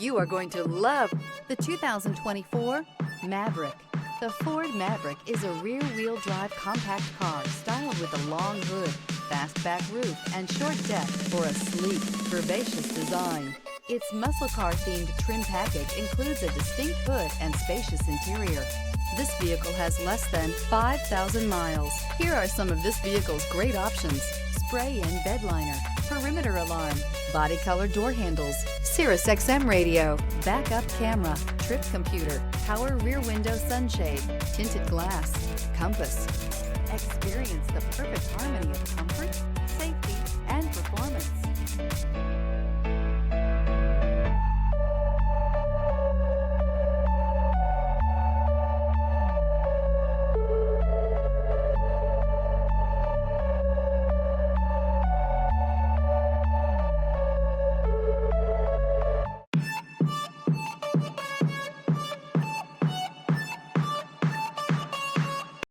You are going to love the 2024 Maverick. The Ford Maverick is a rear-wheel drive compact car styled with a long hood, fastback roof, and short deck for a sleek, curvaceous design. Its muscle car-themed trim package includes a distinct hood and spacious interior. This vehicle has less than 5,000 miles. Here are some of this vehicle's great options: spray-in bed liner, perimeter alarm, body color door handles, Sirius XM radio, backup camera, trip computer, power rear window sunshade, tinted glass, compass. Experience the perfect harmony of comfort,